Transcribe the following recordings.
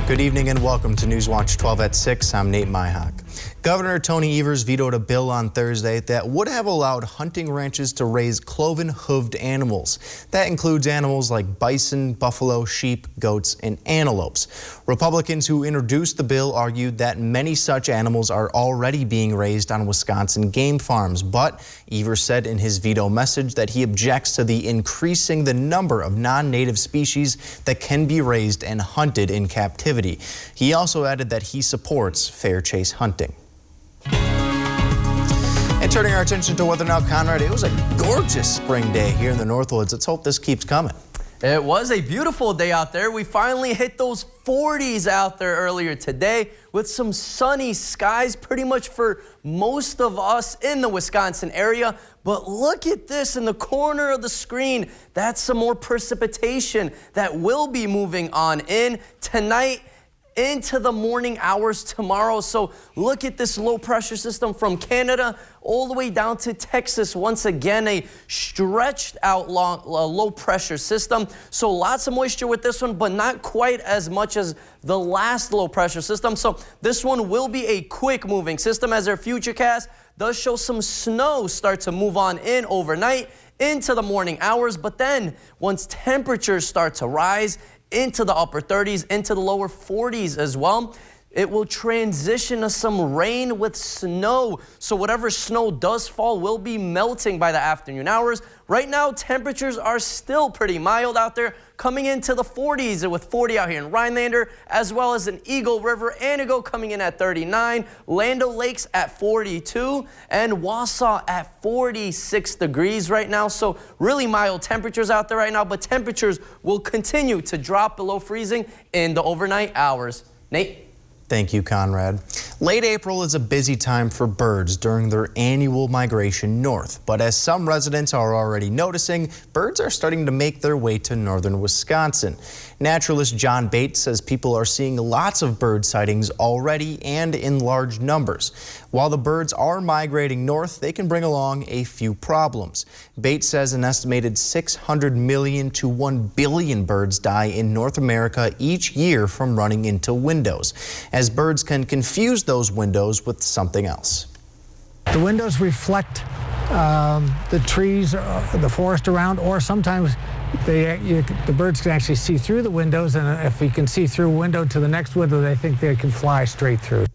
Good evening and welcome to Newswatch 12 at 6. I'm Nate Myhock. Governor Tony Evers vetoed a bill on Thursday that would have allowed hunting ranches to raise cloven-hooved animals. That includes animals like bison, buffalo, sheep, goats, and antelopes. Republicans who introduced the bill argued that many such animals are already being raised on Wisconsin game farms, but Evers said in his veto message that he objects to the increasing the number of non-native species that can be raised and hunted in captivity. He also added that he supports fair chase hunting. And turning our attention to weather now, Conrad, it was a gorgeous spring day here in the Northwoods. Let's hope this keeps coming. It was a beautiful day out there. We finally hit those 40s out there earlier today with some sunny skies pretty much for most of us in the Wisconsin area. But look at this in the corner of the screen. That's some more precipitation that will be moving on in tonight into the morning hours tomorrow. So look at this low pressure system from Canada all the way down to Texas. Once again, a stretched out low pressure system. So lots of moisture with this one, but not quite as much as the last low pressure system. So this one will be a quick moving system, as our futurecast does show some snow start to move on in overnight into the morning hours. But then once temperatures start to rise into the upper 30s, into the lower 40s as well, it will transition to some rain with snow. So whatever snow does fall will be melting by the afternoon hours. Right now, temperatures are still pretty mild out there, coming into the 40s with 40 out here in Rhinelander, as well as in Eagle River, Anago coming in at 39, Lando Lakes at 42, and Wausau at 46 degrees right now. So really mild temperatures out there right now, but temperatures will continue to drop below freezing in the overnight hours. Nate? Thank you, Conrad. Late April is a busy time for birds during their annual migration north. But as some residents are already noticing, birds are starting to make their way to northern Wisconsin. Naturalist John Bates says people are seeing lots of bird sightings already and in large numbers. While the birds are migrating north, they can bring along a few problems. Bates says an estimated 600 million to 1 billion birds die in North America each year from running into windows, as birds can confuse those windows with something else. The windows reflect the trees, the forest around, or sometimes the birds can actually see through the windows, and if you can see through a window to the next window, they think they can fly straight through.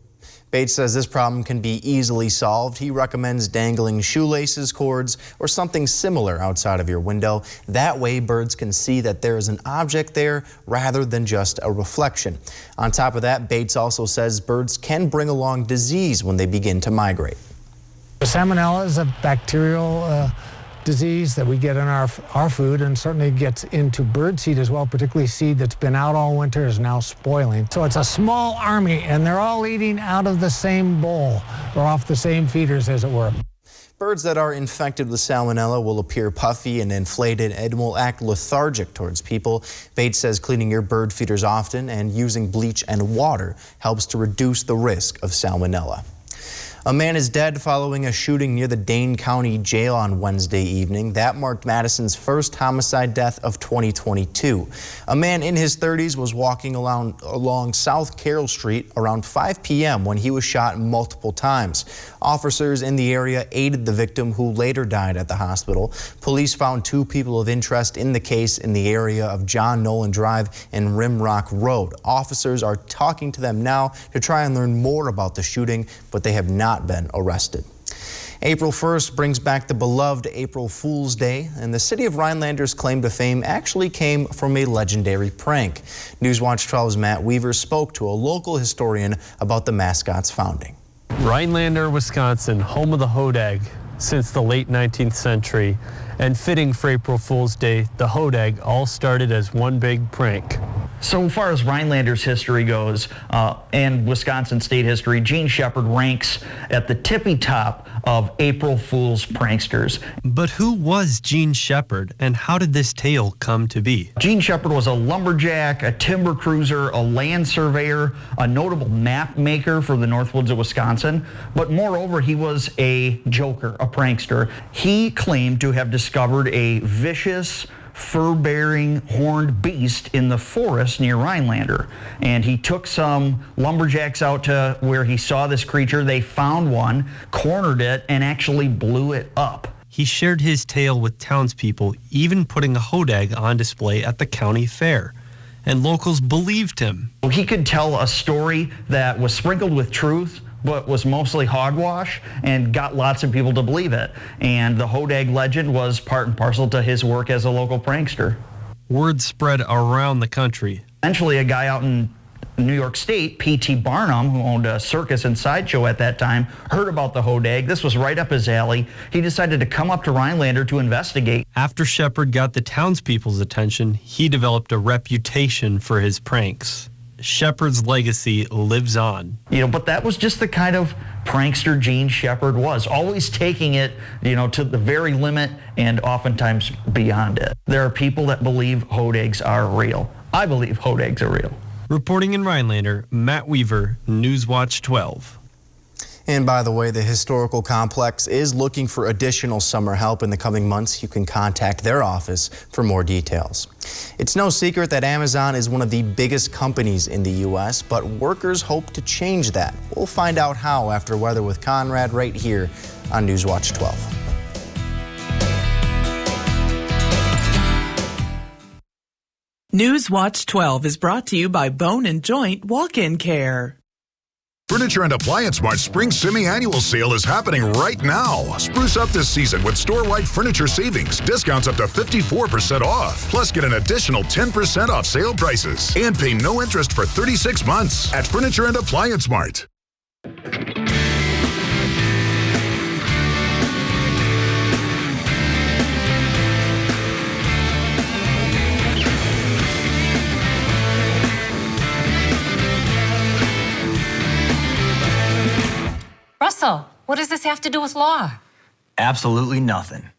Bates says this problem can be easily solved. He recommends dangling shoelaces, cords, or something similar outside of your window. That way, birds can see that there is an object there rather than just a reflection. On top of that, Bates also says birds can bring along disease when they begin to migrate. Salmonella is a bacterial disease that we get in our food, and certainly gets into bird seed as well, particularly seed that's been out all winter is now spoiling. So it's a small army, and they're all eating out of the same bowl, or off the same feeders, as it were. Birds that are infected with salmonella will appear puffy and inflated and will act lethargic towards people. Bates says cleaning your bird feeders often and using bleach and water helps to reduce the risk of salmonella. A man is dead following a shooting near the Dane County Jail on Wednesday evening. That marked Madison's first homicide death of 2022. A man in his 30s was walking along South Carroll Street around 5 p.m. when he was shot multiple times. Officers in the area aided the victim, who later died at the hospital. Police found 2 people of interest in the case in the area of John Nolan Drive and Rimrock Road. Officers are talking to them now to try and learn more about the shooting, but they have not been arrested. April 1st brings back the beloved April Fool's Day, and the city of Rhinelander's claim to fame actually came from a legendary prank. Newswatch 12's Matt Weaver spoke to a local historian about the mascot's founding. Rhinelander, Wisconsin, home of the hodag since the late 19th century, and fitting for April Fool's Day, the hodag all started as one big prank. So far as Rhinelander's history goes, and Wisconsin state history, Gene Shepard ranks at the tippy top of April Fool's pranksters. But who was Gene Shepard, and how did this tale come to be? Gene Shepard was a lumberjack, a timber cruiser, a land surveyor, a notable map maker for the Northwoods of Wisconsin, but moreover, he was a joker, a prankster. He claimed to have discovered a vicious fur-bearing horned beast in the forest near Rhinelander. And he took some lumberjacks out to where he saw this creature. They found one, cornered it, and actually blew it up. He shared his tale with townspeople, even putting a hodag on display at the county fair. And locals believed him. He could tell a story that was sprinkled with truth, but was mostly hogwash, and got lots of people to believe it. And the hodag legend was part and parcel to his work as a local prankster. Word spread around the country. Eventually, a guy out in New York State, P.T. Barnum, who owned a circus and sideshow at that time, heard about the hodag. This was right up his alley. He decided to come up to Rhinelander to investigate. After Shepard got the townspeople's attention, he developed a reputation for his pranks. Shepard's legacy lives on. But that was just the kind of prankster Gene Shepard was, always taking it, to the very limit and oftentimes beyond it. There are people that believe hodags are real. I believe hodags are real. Reporting in Rhinelander, Matt Weaver, Newswatch 12. And by the way, the historical complex is looking for additional summer help in the coming months. You can contact their office for more details. It's no secret that Amazon is one of the biggest companies in the U.S., but workers hope to change that. We'll find out how after Weather with Conrad right here on Newswatch 12. Newswatch 12 is brought to you by Bone & Joint Walk-In Care. Furniture and Appliance Mart's Spring Semi-Annual Sale is happening right now. Spruce up this season with store-wide furniture savings, discounts up to 54% off. Plus, get an additional 10% off sale prices and pay no interest for 36 months at Furniture and Appliance Mart. Russell, what does this have to do with law? Absolutely nothing.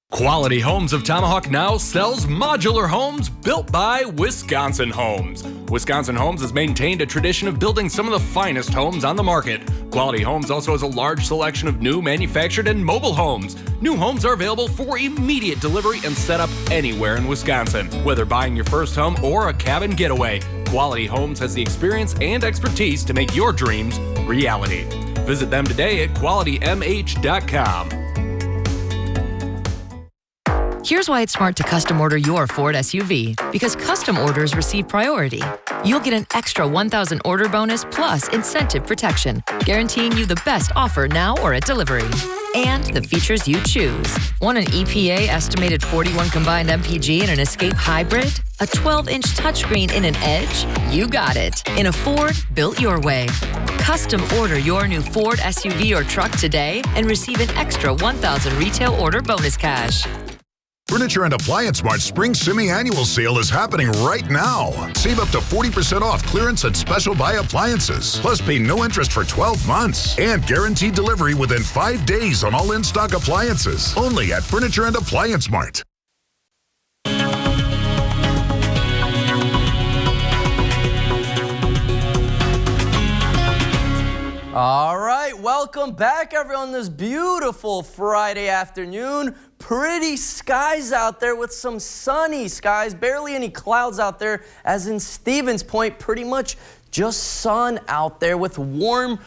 Quality Homes of Tomahawk now sells modular homes built by Wisconsin Homes. Wisconsin Homes has maintained a tradition of building some of the finest homes on the market. Quality Homes also has a large selection of new manufactured and mobile homes. New homes are available for immediate delivery and set up anywhere in Wisconsin. Whether buying your first home or a cabin getaway, Quality Homes has the experience and expertise to make your dreams reality. Visit them today at qualitymh.com. Here's why it's smart to custom order your Ford SUV. Because custom orders receive priority. You'll get an extra $1,000 order bonus plus incentive protection, guaranteeing you the best offer now or at delivery. And the features you choose. Want an EPA estimated 41 combined MPG in an Escape Hybrid? A 12-inch touchscreen in an Edge? You got it. In a Ford built your way. Custom order your new Ford SUV or truck today and receive an extra $1,000 retail order bonus cash. Furniture and Appliance Mart's Spring Semi-Annual Sale is happening right now. Save up to 40% off clearance and special buy appliances. Plus, pay no interest for 12 months. And guaranteed delivery within 5 days on all in-stock appliances. Only at Furniture and Appliance Mart. All right, welcome back, everyone, this beautiful Friday afternoon. Pretty skies out there with some sunny skies, barely any clouds out there, as in Stevens Point, pretty much just sun out there with warm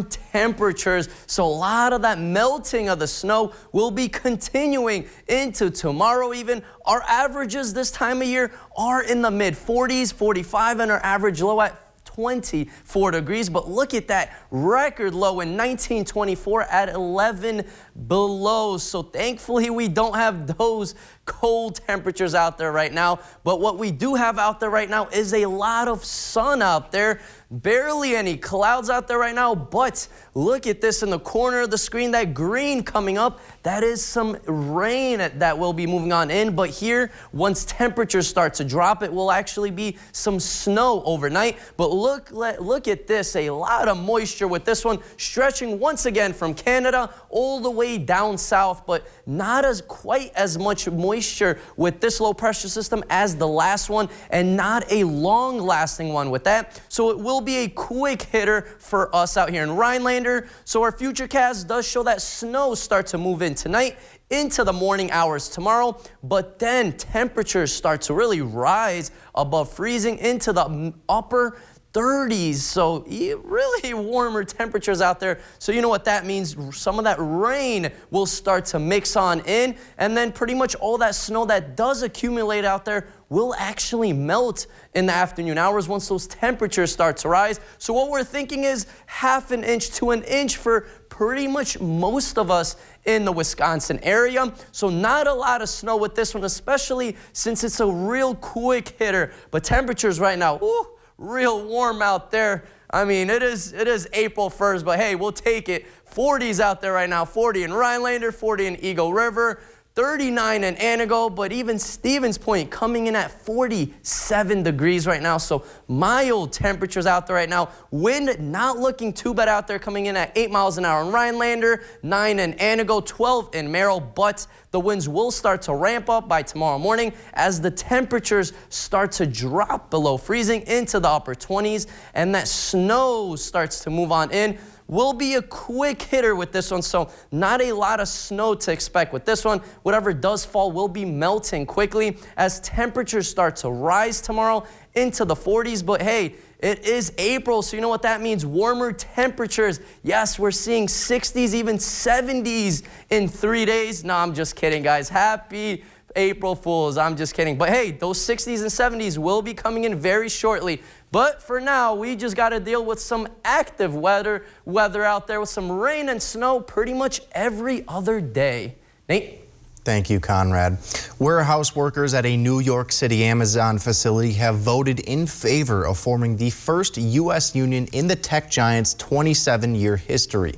temperatures. So a lot of that melting of the snow will be continuing into tomorrow even. Our averages this time of year are in the mid-40s, 45, and our average low at 24 degrees, but look at that record low in 1924 at 11 below. So thankfully we don't have those cold temperatures out there right now, but what we do have out there right now is a lot of sun out there. Barely any clouds out there right now, but look at this in the corner of the screen, that green coming up, that is some rain that will be moving on in. But here, once temperatures start to drop, it will actually be some snow overnight. But look at this, a lot of moisture with this one, stretching once again from Canada all the way down south, but not quite as much moisture with this low pressure system as the last one, and not a long lasting one with that. So it will will be a quick hitter for us out here in Rhinelander. So our futurecast does show that snow starts to move in tonight into the morning hours tomorrow, but then temperatures start to really rise above freezing into the upper 30s, so really warmer temperatures out there. So you know what that means. Some of that rain will start to mix on in, and then pretty much all that snow that does accumulate out there will actually melt in the afternoon hours once those temperatures start to rise. So what we're thinking is ½ an inch to an inch for pretty much most of us in the Wisconsin area. So not a lot of snow with this one, especially since it's a real quick hitter. But temperatures right now, ooh, real warm out there. I mean, it is April 1st, but hey, we'll take it. 40s out there right now, 40 in Rhinelander, 40 in Eagle River, 39 in Anago, but even Stevens Point coming in at 47 degrees right now. So mild temperatures out there right now. Wind not looking too bad out there, coming in at 8 miles an hour in Rhinelander, 9 in Anago, 12 in Merrill, but the winds will start to ramp up by tomorrow morning as the temperatures start to drop below freezing into the upper 20s, and that snow starts to move on in. Will be a quick hitter with this one, so not a lot of snow to expect with this one. Whatever does fall will be melting quickly as temperatures start to rise tomorrow into the 40s. But hey, it is April, so you know what that means. Warmer temperatures. Yes, we're seeing 60s, even 70s in 3 days. No, I'm just kidding, guys. Happy April Fools. I'm just kidding. But hey, those 60s and 70s will be coming in very shortly. But for now, we just got to deal with some active weather out there with some rain and snow pretty much every other day. Nate? Thank you, Conrad. Warehouse workers at a New York City Amazon facility have voted in favor of forming the first U.S. union in the tech giant's 27-year history.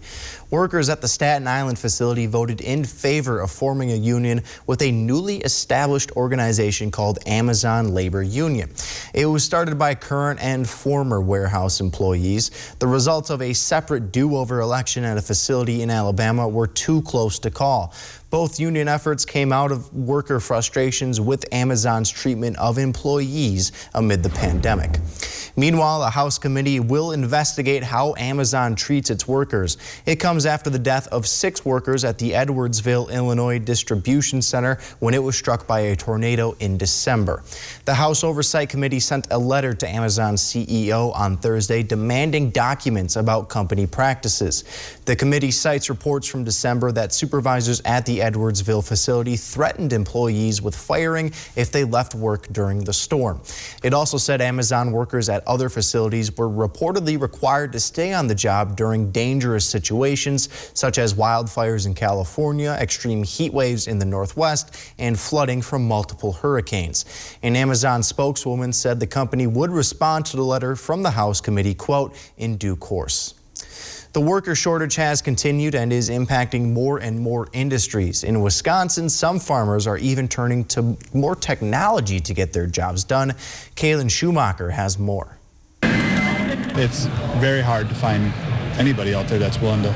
Workers at the Staten Island facility voted in favor of forming a union with a newly established organization called Amazon Labor Union. It was started by current and former warehouse employees. The results of a separate do-over election at a facility in Alabama were too close to call. Both union efforts came out of worker frustrations with Amazon's treatment of employees amid the pandemic. Meanwhile, a House committee will investigate how Amazon treats its workers. It comes after the death of 6 workers at the Edwardsville, Illinois distribution center when it was struck by a tornado in December. The House Oversight Committee sent a letter to Amazon's CEO on Thursday demanding documents about company practices. The committee cites reports from December that supervisors at the Edwardsville facility threatened employees with firing if they left work during the storm. It also said Amazon workers at other facilities were reportedly required to stay on the job during dangerous situations such as wildfires in California, extreme heat waves in the Northwest, and flooding from multiple hurricanes. An Amazon spokeswoman said the company would respond to the letter from the House committee, quote, in due course. The worker shortage has continued and is impacting more and more industries. In Wisconsin, some farmers are even turning to more technology to get their jobs done. Kaylin Schumacher has more. It's very hard to find anybody out there that's willing to.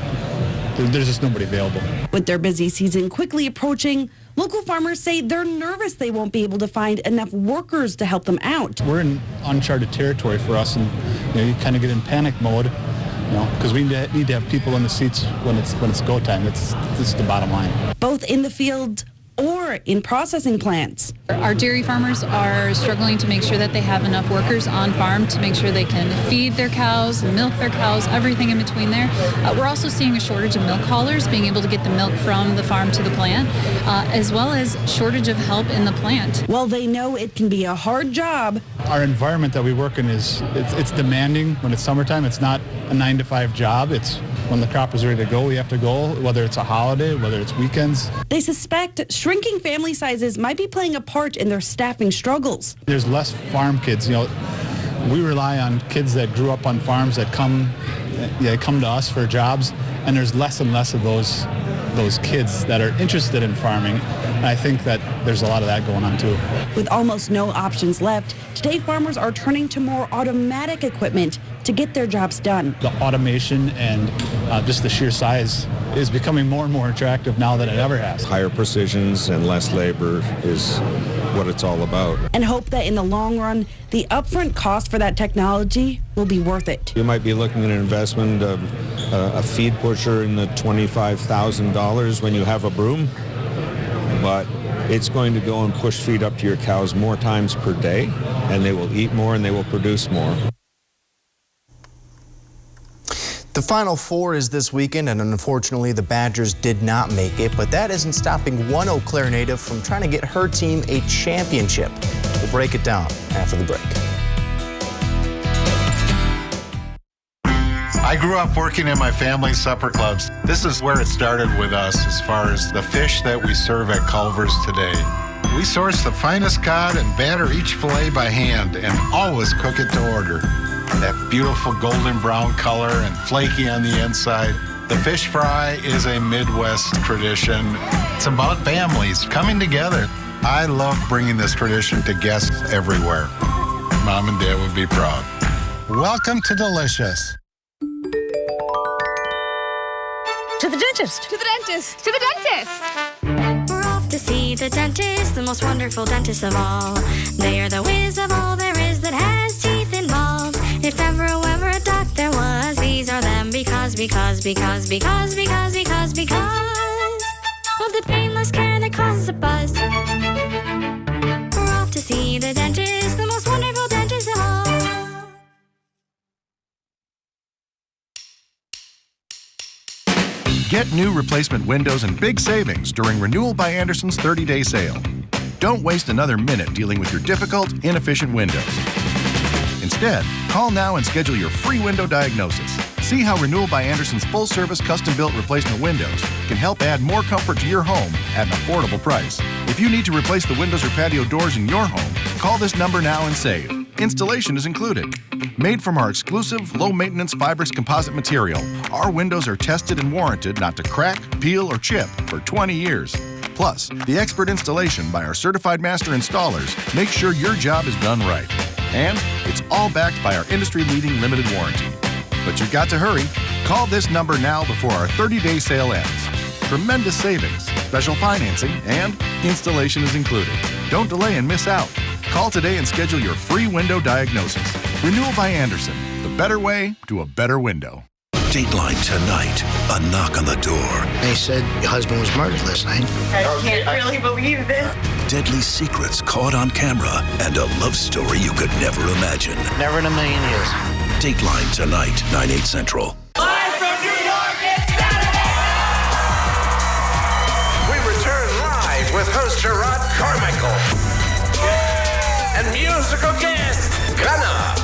There's just nobody available. With their busy season quickly approaching, local farmers say they're nervous they won't be able to find enough workers to help them out. We're in uncharted territory for us, and you kind of get in panic mode. Because we need to have people in the seats when it's go time. This is the bottom line. Both in the field or in processing plants. Our dairy farmers are struggling to make sure that they have enough workers on farm to make sure they can feed their cows, milk their cows, everything in between there. We're also seeing a shortage of milk haulers, being able to get the milk from the farm to the plant, as well as shortage of help in the plant. Well, they know it can be a hard job. Our environment that we work in it's demanding. When it's summertime, it's not a 9-to-5 job. It's when the crop is ready to go, we have to go, whether it's a holiday, whether it's weekends. They suspect shrinking family sizes might be playing a part in their staffing struggles. There's less farm kids. We rely on kids that grew up on farms that come to us for jobs, and there's less and less of those kids that are interested in farming. I think that there's a lot of that going on too. With almost no options left, today farmers are turning to more automatic equipment to get their jobs done. The automation and just the sheer size is becoming more and more attractive now than it ever has. Higher precisions and less labor is what it's all about. And hope that in the long run, the upfront cost for that technology will be worth it. You might be looking at an investment of a feed pusher in the $25,000 when you have a broom, but it's going to go and push feed up to your cows more times per day, and they will eat more and they will produce more. The Final Four is this weekend, and unfortunately the Badgers did not make it, but that isn't stopping one Eau Claire native from trying to get her team a championship. We'll break it down after the break. I grew up working in my family's supper clubs. This is where it started with us as far as the fish that we serve at Culver's today. We source the finest cod and batter each fillet by hand and always cook it to order. That beautiful golden brown color and flaky on the inside. The fish fry is a Midwest tradition. It's about families coming together. I love bringing this tradition to guests everywhere. Mom and Dad would be proud. Welcome to Delicious. To the dentist. To the dentist. To the dentist. We're off to see the dentist, the most wonderful dentist of all. They are the whiz of all there is that has teeth involved. If ever a doctor was, these are them because of the painless care that causes a buzz. We're off to see the dentist, the most wonderful dentist of all. Get new replacement windows and big savings during Renewal by Andersen's 30-day sale. Don't waste another minute dealing with your difficult, inefficient windows. Instead, call now and schedule your free window diagnosis. See how Renewal by Andersen's full-service custom-built replacement windows can help add more comfort to your home at an affordable price. If you need to replace the windows or patio doors in your home, call this number now and save. Installation is included. Made from our exclusive, low-maintenance Fibrix composite material, our windows are tested and warranted not to crack, peel, or chip for 20 years. Plus, the expert installation by our certified master installers makes sure your job is done right. And it's all backed by our industry-leading limited warranty. But you've got to hurry. Call this number now before our 30-day sale ends. Tremendous savings, special financing, and installation is included. Don't delay and miss out. Call today and schedule your free window diagnosis. Renewal by Andersen, the better way to a better window. Dateline tonight. A knock on the door. They said your husband was murdered last night. I can't really believe this. Deadly secrets caught on camera and a love story you could never imagine. Never in a million years. Dateline tonight, 9/8 Central. Live from New York, it's Saturday! We return live with host Gerard Carmichael and musical guest Gunna.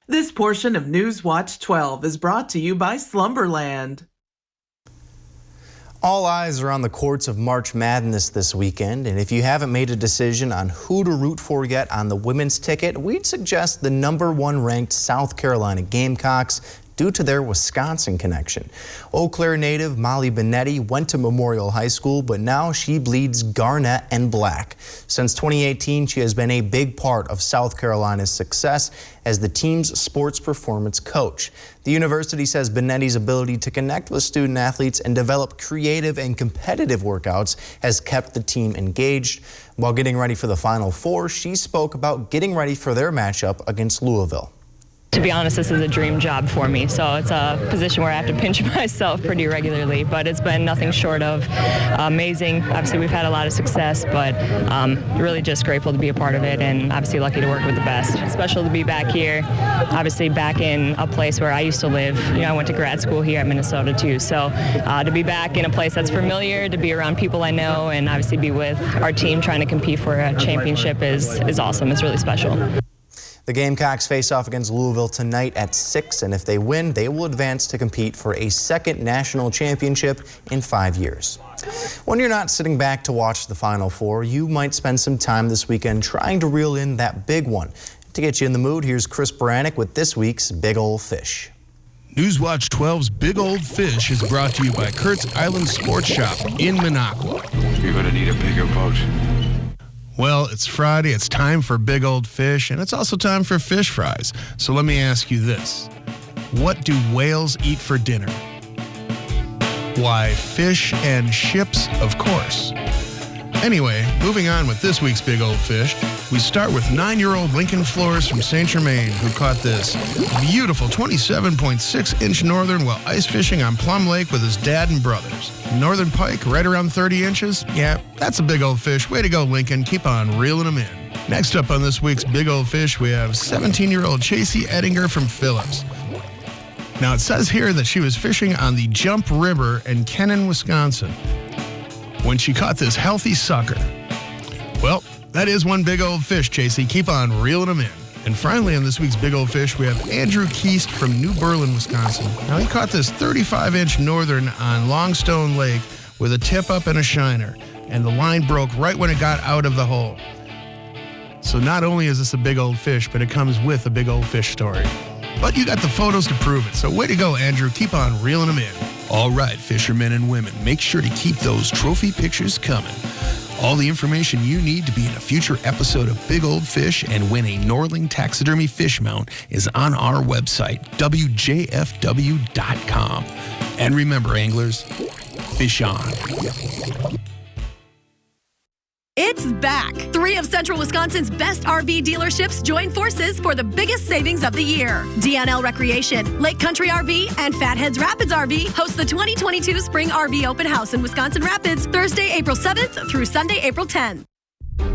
This portion of News Watch 12 is brought to you by Slumberland. All eyes are on the courts of March Madness this weekend, and if you haven't made a decision on who to root for yet on the women's ticket, we'd suggest the #1 ranked South Carolina Gamecocks due to their Wisconsin connection. Eau Claire native Molly Benetti went to Memorial High School, but now she bleeds garnet and black. Since 2018, she has been a big part of South Carolina's success as the team's sports performance coach. The university says Benetti's ability to connect with student athletes and develop creative and competitive workouts has kept the team engaged. While getting ready for the Final Four, she spoke about getting ready for their matchup against Louisville. To be honest, this is a dream job for me, so it's a position where I have to pinch myself pretty regularly, but it's been nothing short of amazing. Obviously, we've had a lot of success, but really just grateful to be a part of it, and obviously lucky to work with the best. It's special to be back here, obviously back in a place where I used to live. You know, I went to grad school here at Minnesota too, so to be back in a place that's familiar, to be around people I know, and obviously be with our team trying to compete for a championship is awesome. It's really special. The Gamecocks face off against Louisville tonight at 6, and if they win, they will advance to compete for a second national championship in 5 years. When you're not sitting back to watch the Final Four, you might spend some time this weekend trying to reel in that big one. To get you in the mood, here's Chris Baranek with this week's Big Ol' Fish. Newswatch 12's Big Old Fish is brought to you by Kurt's Island Sports Shop in Minocqua. You're going to need a bigger boat. Well, it's Friday, it's time for Big Old Fish, and it's also time for fish fries. So let me ask you this. What do whales eat for dinner? Why, fish and ships, of course. Anyway, moving on with this week's Big Old Fish, we start with 9-year-old Lincoln Flores from St. Germain, who caught this beautiful 27.6-inch northern while ice fishing on Plum Lake with his dad and brothers. Northern pike, right around 30 inches? Yeah, that's a big old fish. Way to go, Lincoln. Keep on reeling them in. Next up on this week's Big Old Fish, we have 17-year-old Chasey Ettinger from Phillips. Now, it says here that she was fishing on the Jump River in Kennon, Wisconsin, when she caught this healthy sucker. Well, that is one big old fish, Chasey. Keep on reeling them in. And finally, on this week's Big Old Fish, we have Andrew Keast from New Berlin, Wisconsin. Now, he caught this 35-inch northern on Longstone Lake with a tip-up and a shiner, and the line broke right when it got out of the hole. So not only is this a big old fish, but it comes with a big old fish story. But you got the photos to prove it, so way to go, Andrew. Keep on reeling them in. All right, fishermen and women, make sure to keep those trophy pictures coming. All the information you need to be in a future episode of Big Old Fish and win a Norling Taxidermy fish mount is on our website, WJFW.com. And remember, anglers, fish on. It's back! 3 of Central Wisconsin's best RV dealerships join forces for the biggest savings of the year. DNL Recreation, Lake Country RV, and Fatheads Rapids RV host the 2022 Spring RV Open House in Wisconsin Rapids, Thursday, April 7th through Sunday, April 10th.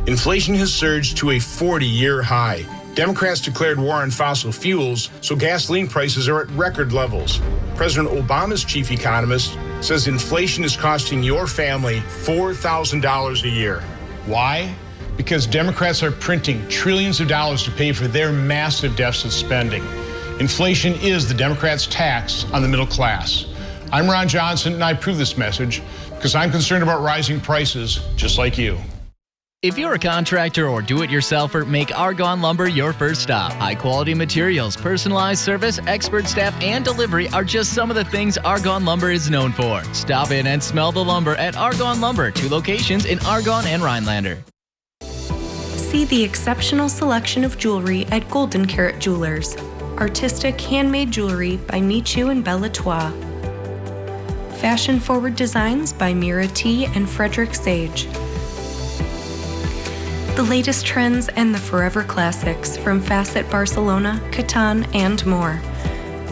Inflation has surged to a 40-year high. Democrats declared war on fossil fuels, so gasoline prices are at record levels. President Obama's chief economist says inflation is costing your family $4,000 a year. Why? Because Democrats are printing trillions of dollars to pay for their massive deficit spending. Inflation is the Democrats' tax on the middle class. I'm Ron Johnson, and I approve this message because I'm concerned about rising prices just like you. If you're a contractor or do-it-yourselfer, make Argonne Lumber your first stop. High-quality materials, personalized service, expert staff, and delivery are just some of the things Argonne Lumber is known for. Stop in and smell the lumber at Argonne Lumber, 2 locations in Argonne and Rhinelander. See the exceptional selection of jewelry at Golden Carat Jewelers. Artistic handmade jewelry by Michu and Bella Trois. Fashion-forward designs by Mira T. and Frederick Sage. The latest trends and the forever classics from Facet Barcelona, Catan, and more.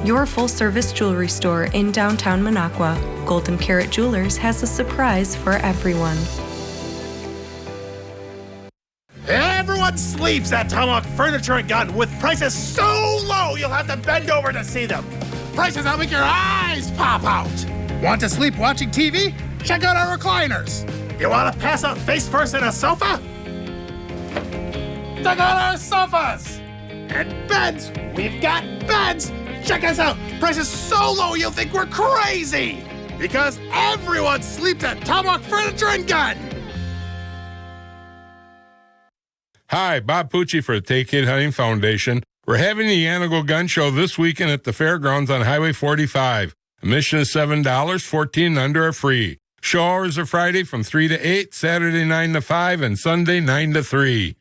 Your full-service jewelry store in downtown Minocqua, Golden Carat Jewelers has a surprise for everyone. Everyone sleeps at Tomahawk Furniture and Gun with prices so low you'll have to bend over to see them. Prices that'll make your eyes pop out. Want to sleep watching TV? Check out our recliners. You want to pass out face first in a sofa? Check out our sofas! And beds! We've got beds! Check us out! Prices so low you'll think we're crazy! Because everyone sleeps at Tomahawk Furniture and Gun! Hi, Bob Pucci for the Take Kid Hunting Foundation. We're having the Yanago Gun Show this weekend at the fairgrounds on Highway 45. Admission is $7, 14 and under are free. Show hours are Friday from 3 to 8, Saturday 9 to 5, and Sunday 9 to 3.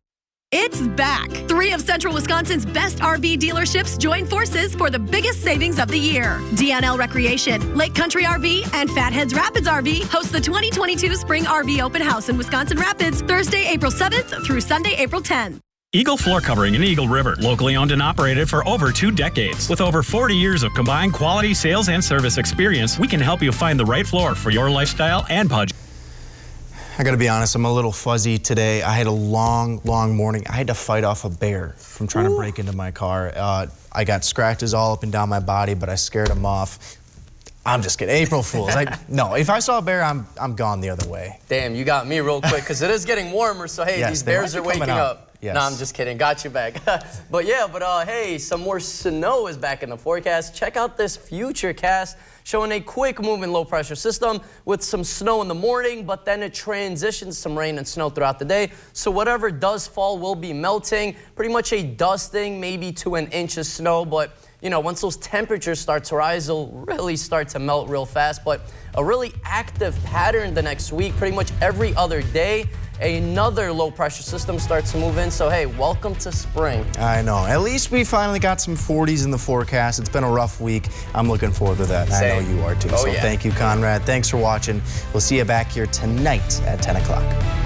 It's back! 3 of Central Wisconsin's best RV dealerships join forces for the biggest savings of the year. DNL Recreation, Lake Country RV, and Fatheads Rapids RV host the 2022 Spring RV Open House in Wisconsin Rapids, Thursday, April 7th through Sunday, April 10th. Eagle Floor Covering in Eagle River, locally owned and operated for over 2 decades. With over 40 years of combined quality sales and service experience, we can help you find the right floor for your lifestyle and budget. I gotta be honest, I'm a little fuzzy today. I had a long morning. I had to fight off a bear from trying to break into my car. I got scratches all up and down my body, but I scared him off. I'm just kidding. April Fools. No, if I saw a bear, I'm gone the other way. Damn, you got me real quick, because it is getting warmer, so hey, yes, these bears are waking up. Yes. No, I'm just kidding. Got you back. But hey, some more snow is back in the forecast. Check out this future cast showing a quick moving low pressure system with some snow in the morning, but then it transitions some rain and snow throughout the day. So whatever does fall will be melting. Pretty much a dusting, maybe to an inch of snow, but you know, once those temperatures start to rise, they'll really start to melt real fast. But a really active pattern the next week, pretty much every other day, another low pressure system starts to move in. So, hey, welcome to spring. I know. At least we finally got some 40s in the forecast. It's been a rough week. I'm looking forward to that. Same. I know you are too. Oh, so yeah. thank you, Conrad. Thanks for watching. We'll see you back here tonight at 10 o'clock.